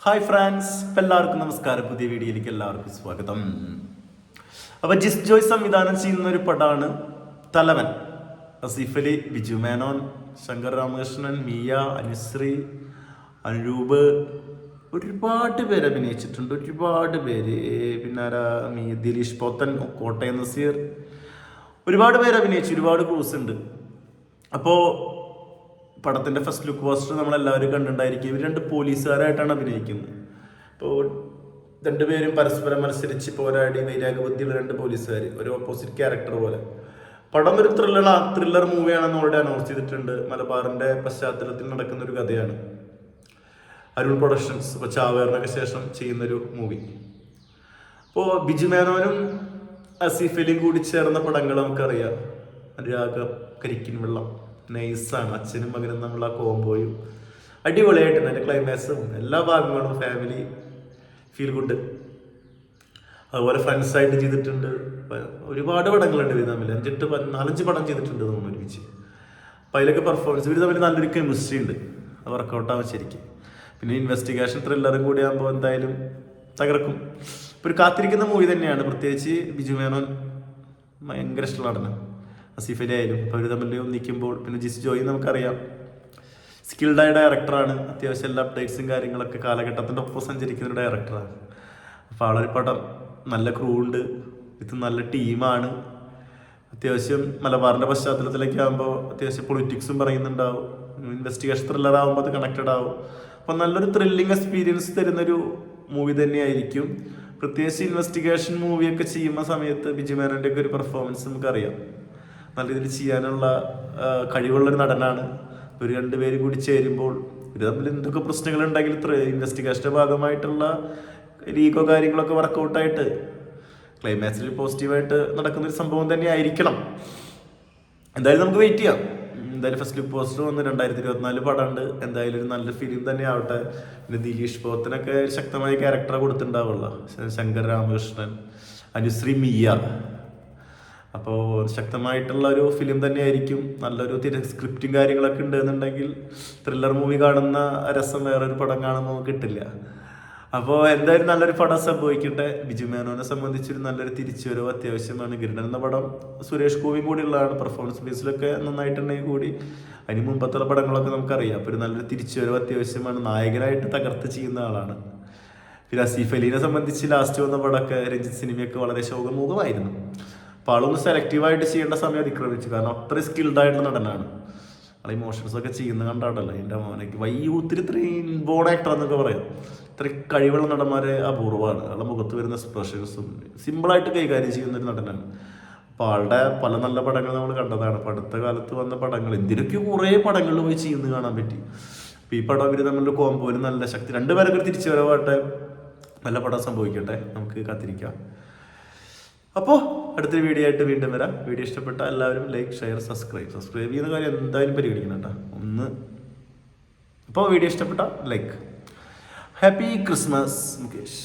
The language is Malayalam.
ഹായ് ഫ്രാൻസ്, എല്ലാവർക്കും നമസ്കാരം. പുതിയ വീഡിയോയിലേക്ക് എല്ലാവർക്കും സ്വാഗതം. അപ്പോൾ ജിസ് ജോയ് സംവിധാനം ചെയ്യുന്ന ഒരു പടമാണ് തലവൻ. ആസിഫ് അലി, ബിജു മേനോൻ, ശങ്കർ രാമകൃഷ്ണൻ, മിയ, അനുശ്രീ, അനൂപ്, ഒരുപാട് പേര് അഭിനയിച്ചിട്ടുണ്ട്. ഒരുപാട് പേര്, പിന്നെ ദിലീഷ് പോത്തൻ, കോട്ടയം നസീർ, ഒരുപാട് പേര് അഭിനയിച്ചു. ഒരുപാട് ക്രൂസ് ഉണ്ട്. അപ്പോൾ പടത്തിൻ്റെ ഫസ്റ്റ് ലുക്ക് പോസ്റ്റർ നമ്മളെല്ലാവരും കണ്ടിട്ടുണ്ടായിരിക്കും. ഇവർ രണ്ട് പോലീസുകാരായിട്ടാണ് അഭിനയിക്കുന്നത്. ഇപ്പോൾ രണ്ടുപേരും പരസ്പരം മത്സരിച്ച് പോരാടി വൈരാഗ്യബുദ്ധിയുള്ള രണ്ട് പോലീസുകാർ, ഒരു ഓപ്പോസിറ്റ് ക്യാരക്ടർ പോലെ. പടം ഒരു ത്രില്ലർ മൂവിയാണെന്ന് ഓൾറെഡി അനൗൺസ് ചെയ്തിട്ടുണ്ട്. മലബാറിൻ്റെ പശ്ചാത്തലത്തിൽ നടക്കുന്ന ഒരു കഥയാണ്. അരുൺ പ്രൊഡക്ഷൻസ് ഇപ്പോൾ ചാവേറിനൊക്കെ ശേഷം ചെയ്യുന്നൊരു മൂവി. അപ്പോൾ ബിജു മേനോനും ആസിഫ് അലിയും കൂടി ചേർന്ന പടങ്ങൾ നമുക്കറിയാം. അനുരാഗം, കരിക്കിൻ വെള്ളം, നൈസാണ്. അച്ഛനും മകനും നമ്മൾ ആ കോംബോയും അടിപൊളിയായിട്ടുണ്ട്. അതിൻ്റെ ക്ലൈമാക്സും എല്ലാ ഭാഗങ്ങളും ഫാമിലി ഫീൽ ഗുഡ്. അതുപോലെ ഫ്രണ്ട്സായിട്ട് ചെയ്തിട്ടുണ്ട്. ഒരുപാട് പടങ്ങളുണ്ട് ഇവർ തമ്മിൽ. 4-5 പടം ചെയ്തിട്ടുണ്ട് നമ്മൾ ഒരുമിച്ച്. അപ്പം അതിലൊക്കെ പെർഫോമൻസ് ഇവർ തമ്മിൽ നല്ലൊരു കെമിസ്ട്രി ഉണ്ട്. അത് വർക്കൗട്ടാവും ശരിക്കും. പിന്നെ ഇൻവെസ്റ്റിഗേഷൻ ത്രില്ലറും കൂടി ആകുമ്പോൾ എന്തായാലും തകർക്കും. ഇപ്പോൾ ഒരു കാത്തിരിക്കുന്ന മൂവി തന്നെയാണ്. പ്രത്യേകിച്ച് ബിജു മേനോൻ ഭയങ്കര ഇഷ്ടമുള്ള നടനാണ്. ആസിഫ് അലി ആയാലും അപ്പോൾ അവർ തമ്മിൽ ഒന്നിക്കുമ്പോൾ, പിന്നെ ജിസ് ജോയി നമുക്കറിയാം സ്കിൽഡായ ഡയറക്ടറാണ്. അത്യാവശ്യം എല്ലാ അപ്ഡേറ്റ്സും കാര്യങ്ങളൊക്കെ കാലഘട്ടത്തിൻ്റെ ഒപ്പം സഞ്ചരിക്കുന്ന ഒരു ഡയറക്ടറാണ്. അപ്പോൾ ആളൊരു പടം നല്ല ക്രൂ ഉണ്ട്, ഇത് നല്ല ടീമാണ്. അത്യാവശ്യം മലബാറിൻ്റെ പശ്ചാത്തലത്തിലേക്ക് ആകുമ്പോൾ അത്യാവശ്യം പൊളിറ്റിക്സും പറയുന്നുണ്ടാവും. ഇൻവെസ്റ്റിഗേഷൻ ത്രില്ലർ ആകുമ്പോൾ അത് കണക്റ്റഡ് ആവും. അപ്പോൾ നല്ലൊരു ത്രില്ലിങ് എക്സ്പീരിയൻസ് തരുന്നൊരു മൂവി തന്നെയായിരിക്കും. പ്രത്യേകിച്ച് ഇൻവെസ്റ്റിഗേഷൻ മൂവിയൊക്കെ ചെയ്യുന്ന സമയത്ത് ബിജു മേനോൻ്റെ ഒക്കെ ഒരു പെർഫോമൻസ് നമുക്കറിയാം. നല്ല രീതിയിൽ ചെയ്യാനുള്ള കഴിവുള്ളൊരു നടനാണ്. ഒരു രണ്ടുപേരും കൂടി ചേരുമ്പോൾ ഇത് തമ്മിൽ എന്തൊക്കെ പ്രശ്നങ്ങളുണ്ടെങ്കിൽ ഇൻവെസ്റ്റിഗേഷൻ്റെ ഭാഗമായിട്ടുള്ള ലീഗോ കാര്യങ്ങളൊക്കെ വർക്കൗട്ടായിട്ട് ക്ലൈമാക്സിൽ പോസിറ്റീവായിട്ട് നടക്കുന്നൊരു സംഭവം തന്നെ ആയിരിക്കണം. എന്തായാലും നമുക്ക് വെയിറ്റ് ചെയ്യാം. എന്തായാലും ഫസ്റ്റ് ലുക്ക് പോസ്റ്റർ വന്ന് 2024 പടമുണ്ട്. എന്തായാലും ഒരു നല്ല ഫിലിം തന്നെ ആവട്ടെ. പിന്നെ ദിലീഷ് പോത്തനൊക്കെ ശക്തമായ ക്യാരക്ടറെ കൊടുത്തിട്ടുണ്ടാവുള്ള. ശങ്കർ രാമകൃഷ്ണൻ, അനുശ്രീ, മിയ. അപ്പോൾ ശക്തമായിട്ടുള്ള ഒരു ഫിലിം തന്നെയായിരിക്കും. നല്ലൊരു സ്ക്രിപ്റ്റും കാര്യങ്ങളൊക്കെ ഉണ്ടെന്നുണ്ടെങ്കിൽ ത്രില്ലർ മൂവി കാണുന്ന രസം വേറൊരു പടം കാണുമ്പോൾ കിട്ടില്ല. അപ്പോൾ എന്തായാലും നല്ലൊരു പടം സംഭവിക്കട്ടെ. ബിജു മേനോനെ സംബന്ധിച്ചൊരു നല്ലൊരു തിരിച്ചുവരവ് അത്യാവശ്യമാണ്. ഗരുഡൻ എന്ന പടം സുരേഷ് ഗോപിയും കൂടി ഉള്ളതാണ്. പെർഫോമൻസ് ബേസിലൊക്കെ നന്നായിട്ടുണ്ടെങ്കിൽ കൂടി അതിന് മുമ്പത്തുള്ള പടങ്ങളൊക്കെ നമുക്കറിയാം. അപ്പോൾ ഒരു നല്ലൊരു തിരിച്ചുവരവ് അത്യാവശ്യമാണ്. നായകനായിട്ട് തകർത്ത് ചെയ്യുന്ന ആളാണ്. പിന്നെ ആസിഫ് അലീനെ സംബന്ധിച്ച് ലാസ്റ്റ് വന്ന പടമൊക്കെ രഞ്ജിത്ത് സിനിമയൊക്കെ വളരെ ശോകമുഖമായിരുന്നു. അപ്പോൾ ആളൊന്ന് സെലക്റ്റീവായിട്ട് ചെയ്യേണ്ട സമയം അതിക്രമിച്ചു. കാരണം അത്രയും സ്കിൽഡായിട്ടുള്ള നടനാണ്. ആൾ ഇമോഷൻസ് ഒക്കെ ചെയ്യുന്ന കണ്ടാട്ടല്ലോ എൻ്റെ മോനേക്ക് ഒത്തിരി ഇൻബോൺ ആക്ടർ എന്നൊക്കെ പറയാം. ഇത്രയും കഴിവുള്ള നടന്മാരെ അപൂർവമാണ്. ആളുടെ മുഖത്ത് വരുന്ന എക്സ്പ്രഷൻസും സിമ്പിളായിട്ട് കൈകാര്യം ചെയ്യുന്നൊരു നടനാണ്. അപ്പോൾ ആളുടെ പല നല്ല പടങ്ങൾ നമ്മൾ കണ്ടതാണ്. അപ്പോൾ അടുത്ത കാലത്ത് വന്ന പടങ്ങൾ എന്തിനൊക്കെ കുറേ പടങ്ങളിൽ പോയി ചെയ്യുന്നത് കാണാൻ പറ്റി. അപ്പോൾ ഈ പടം ഇവർ തമ്മിലുള്ള കോമ്പോയിൽ നല്ല ശക്തി, രണ്ടുപേരൊക്കെ തിരിച്ചു വരവാട്ടെ. നല്ല പടം സംഭവിക്കട്ടെ, നമുക്ക് കാത്തിരിക്കാം. അപ്പോൾ അടുത്തൊരു വീഡിയോ ആയിട്ട് വീണ്ടും വരാം. വീഡിയോ ഇഷ്ടപ്പെട്ട എല്ലാവരും ലൈക്ക്, ഷെയർ, സബ്സ്ക്രൈബ് ചെയ്യുന്ന കാര്യം എന്തായാലും പരിഗണിക്കണം കേട്ടോ ഒന്ന്. അപ്പോൾ വീഡിയോ ഇഷ്ടപ്പെട്ട ലൈക്ക്. Happy Christmas Mukesh.